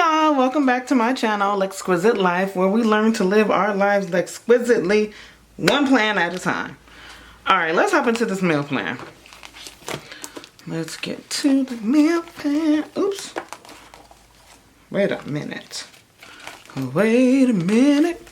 y'all, welcome back to my channel, Lexquisite Life, where we learn to live our lives exquisitely, one plan at a time. Alright, let's hop into this meal plan. Let's get to the meal plan. Oops. Wait a minute. Wait a minute.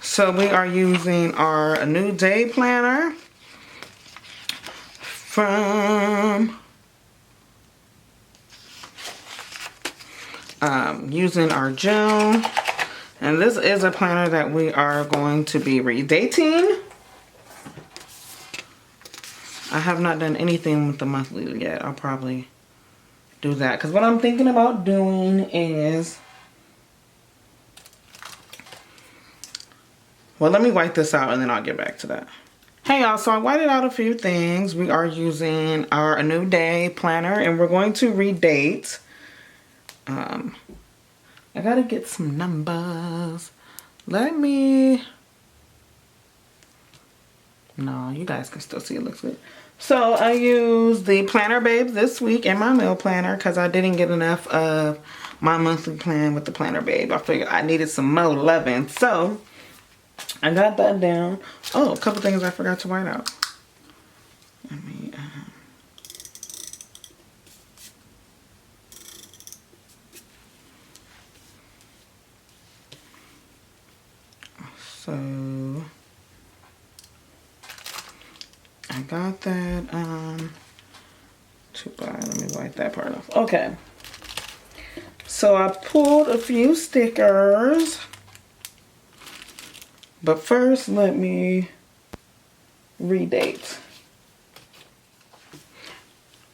So we are using our new day planner from using our gel, and this is a planner that we are going to be redating. I have not done anything with the monthly yet. I'll probably do that because what I'm thinking about doing is, well, let me wipe this out and then I'll get back to that. Hey y'all, so I whited out a few things. We are using our A New Day planner and we're going to redate. I gotta get some numbers. No, you guys can still see it looks good. So I used the Planner Babe this week in my meal planner because I didn't get enough of my monthly plan with the Planner Babe. I figured I needed some more loving. So I got that down. Oh, a couple things I forgot to white out. Let me, so I got that too bad. Let me wipe that part off. Okay. So I pulled a few stickers. But first let me redate.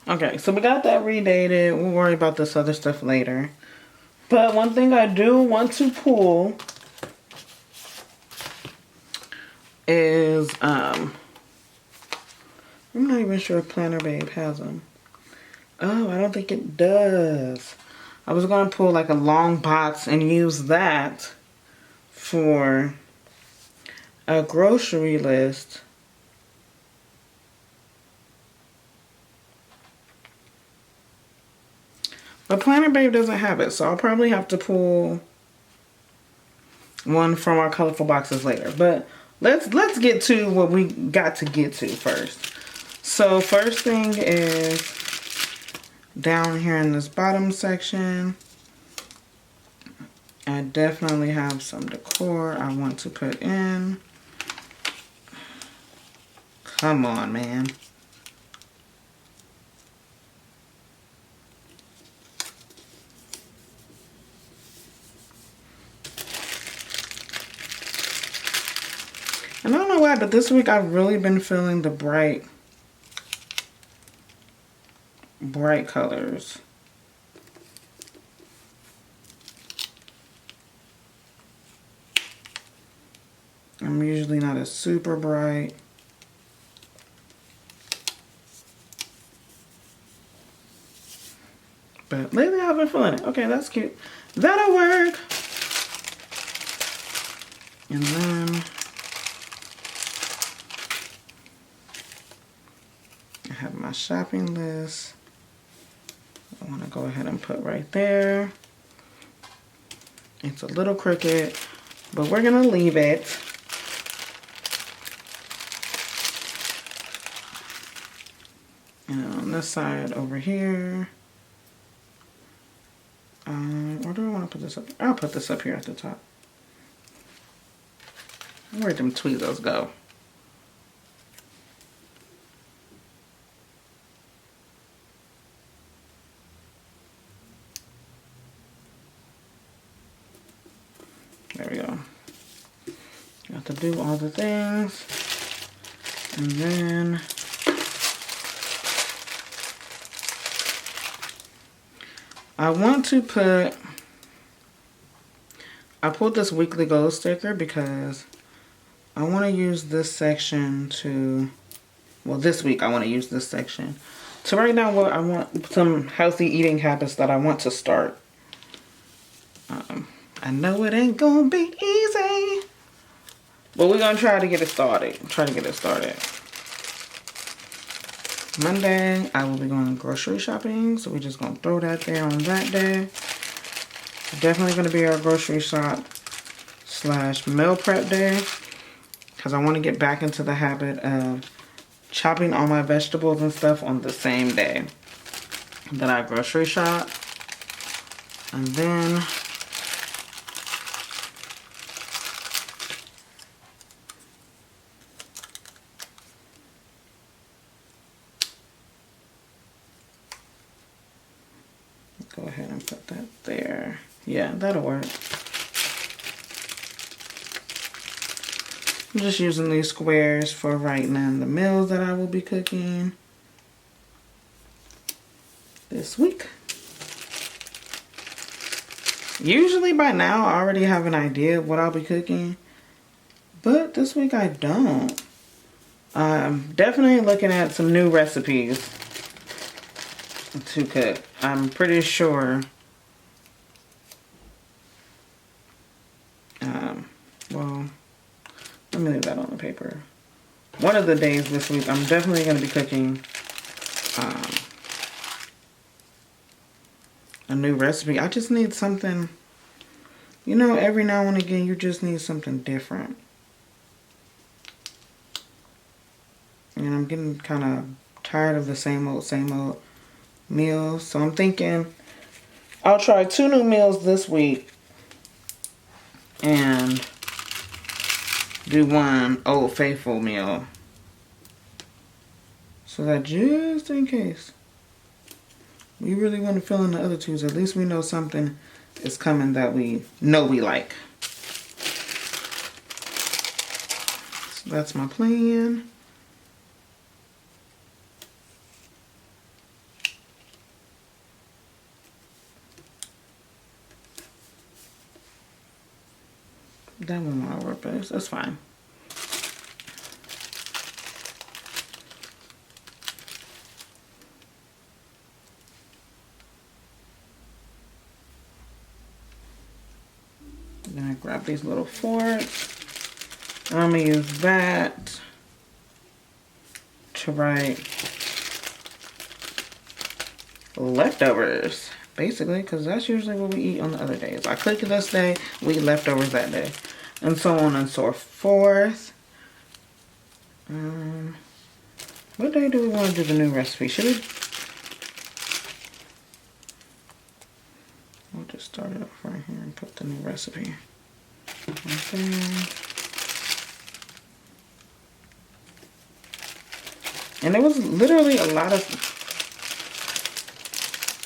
Okay, so we got that redated. We'll worry about this other stuff later. But one thing I do want to pull is, I'm not even sure if Planner Babe has them. Oh, I don't think it does. I was going to pull like a long box and use that for a grocery list. But Planner Babe doesn't have it, so I'll probably have to pull one from our colorful boxes later. But let's get to what we got to get to first. So first thing is down here in this bottom section. I definitely have some decor I want to put in. Come on, man. And I don't know why, but this week I've really been feeling the bright colors. I'm usually not as super bright. But lately I've been feeling it. Okay, that's cute. That'll work. And then I have my shopping list. I want to go ahead and put right there. It's a little crooked, but we're going to leave it. And on this side over here. Where do I want to put this up? I'll put this up here at the top. Where'd them Tweezers go? There we go. Got to do all the things. And then I want to put, I pulled this weekly goal sticker because I want to use this section to, well, this week I want to use this section to write down what I want, some healthy eating habits that I want to start. I know it ain't gonna be easy, but we're gonna try to get it started. Monday, I will be going grocery shopping, so we're just gonna throw that there on that day. Definitely going to be our grocery shop / meal prep day, because I want to get back into the habit of chopping all my vegetables and stuff on the same day that I grocery shop. And then go ahead and put that there. Yeah, that'll work. I'm just using these squares for writing in the meals that I will be cooking this week. Usually by now I already have an idea of what I'll be cooking, but this week I don't. I'm definitely looking at some new recipes to cook. I'm pretty sure well, let me leave that on the paper. One of the days this week I'm definitely going to be cooking a new recipe. I just need something, you know, every now and again you just need something different. And I'm getting kind of tired of the same old meals. So I'm thinking I'll try 2 new meals this week and do 1 Old Faithful meal. So that just in case we really want to fill in the other 2s, at least we know something is coming that we know we like. So that's my plan. That one won't work, but that's fine. Then I grab these little forks. And I'm going to use that to write leftovers, basically, because that's usually what we eat on the other days. I cook this day, we eat leftovers that day, and so on and so forth. What day do we want to do the new recipe? Should we? We'll just start it off right here and put the new recipe right there. And it was literally a lot of,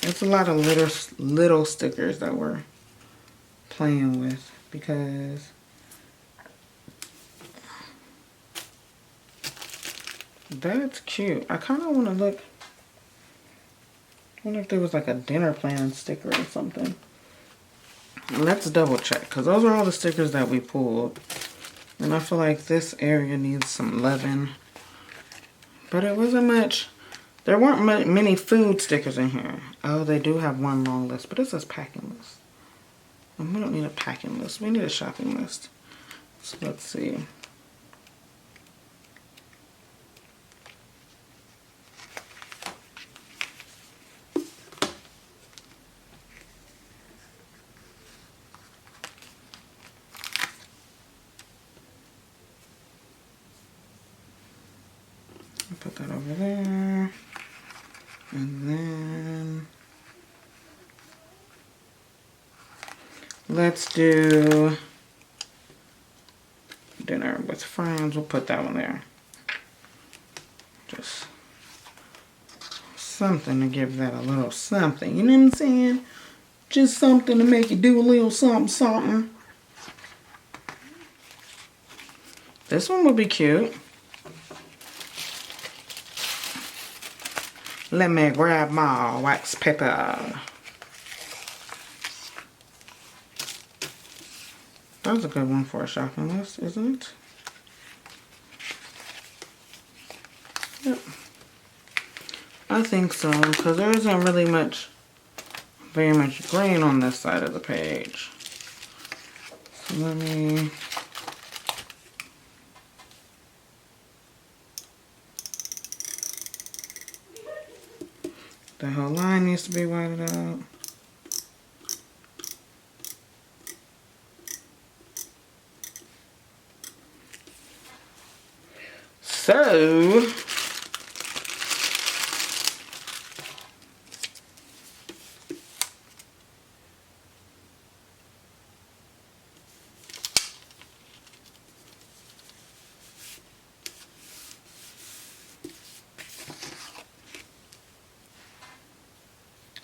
it's a lot of little stickers that we're playing with, because that's cute. I kind of want to look, I wonder if there was like a dinner plan sticker or something. Let's double check, because those are all the stickers that we pulled. And I feel like this area needs some loving. But it wasn't much. There weren't many food stickers in here. Oh, they do have one long list, but it says packing list. And we don't need a packing list. We need a shopping list. So let's see. Put that over there. And then let's do dinner with friends. We'll put that one there. Just something to give that a little something. You know what I'm saying? Just something to make you do a little something. This one would be cute. Let me grab my wax paper. That's a good one for a shopping list, isn't it? Yep. I think so, because there isn't really very much green on this side of the page. So let me... The whole line needs to be whited out. So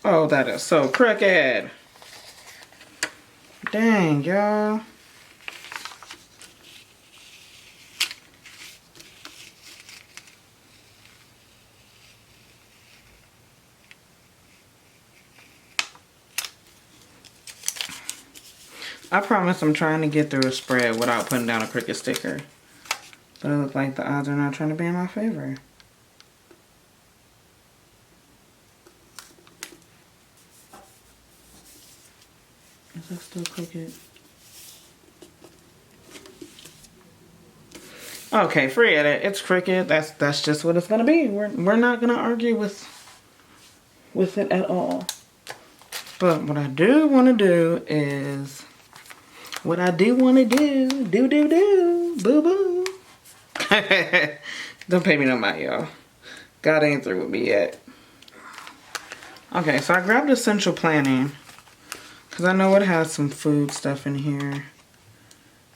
oh, that is so crooked. Dang, y'all. I promise I'm trying to get through a spread without putting down a crooked sticker. But it looks like the odds are not trying to be in my favor. Is that still crooked? Okay, forget it. It's crooked. That's just what it's gonna be. We're not gonna argue with it at all. But what I do want to do is what I do want to do boo boo. Don't pay me no mind, y'all. God ain't through with me yet. Okay, so I grabbed Essential Planning because I know it has some food stuff in here.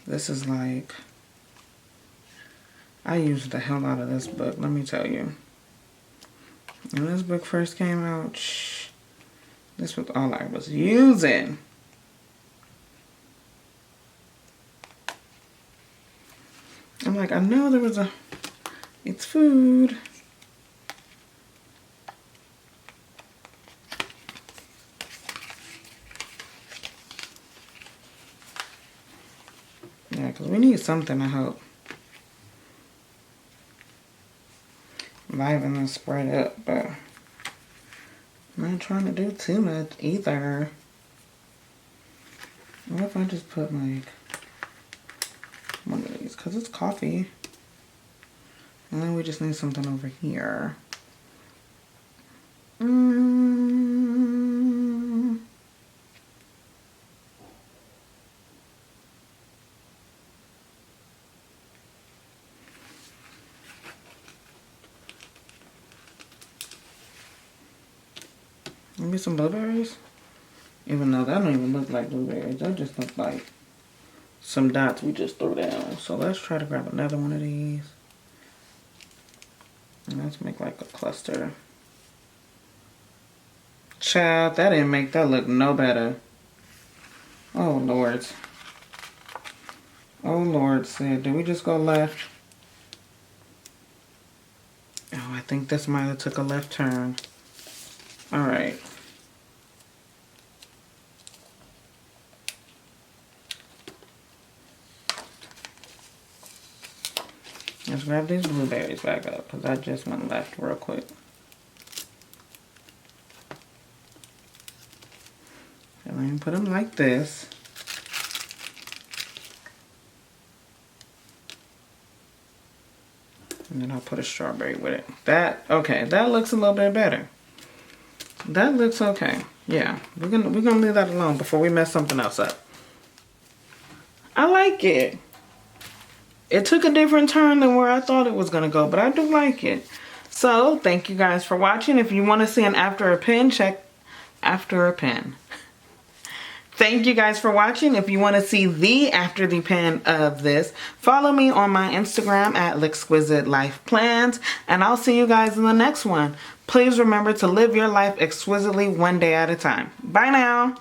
This is like, I used the hell out of this book, let me tell you. When this book first came out, this was all I was using. I'm like, I know there was it's food. Yeah, because we need something to help liven this spread up, but I'm not trying to do too much either. What if I just put like one of these, because it's coffee. And then we just need something over here. Maybe some blueberries? Even though that don't even look like blueberries. That just look like some dots we just threw down. So let's try to grab another one of these. And let's make like a cluster. Child, that didn't make that look no better. Oh Lord. Oh Lord, Sid. Did we just go left? Oh, I think this might have took a left turn. Alright. Let's grab these blueberries back up, because I just went left real quick. And then put them like this. And then I'll put a strawberry with it. Okay, that looks a little bit better. That looks okay. Yeah, we're gonna leave that alone before we mess something else up. I like it. It took a different turn than where I thought it was gonna go, but I do like it. So thank you guys for watching. If you want to see an after a pin, check after a pin. Thank you guys for watching. If you want to see the after the pin of this, follow me on my Instagram at Lexquisite Life Plans, and I'll see you guys in the next one. Please remember to live your life exquisitely one day at a time. Bye now.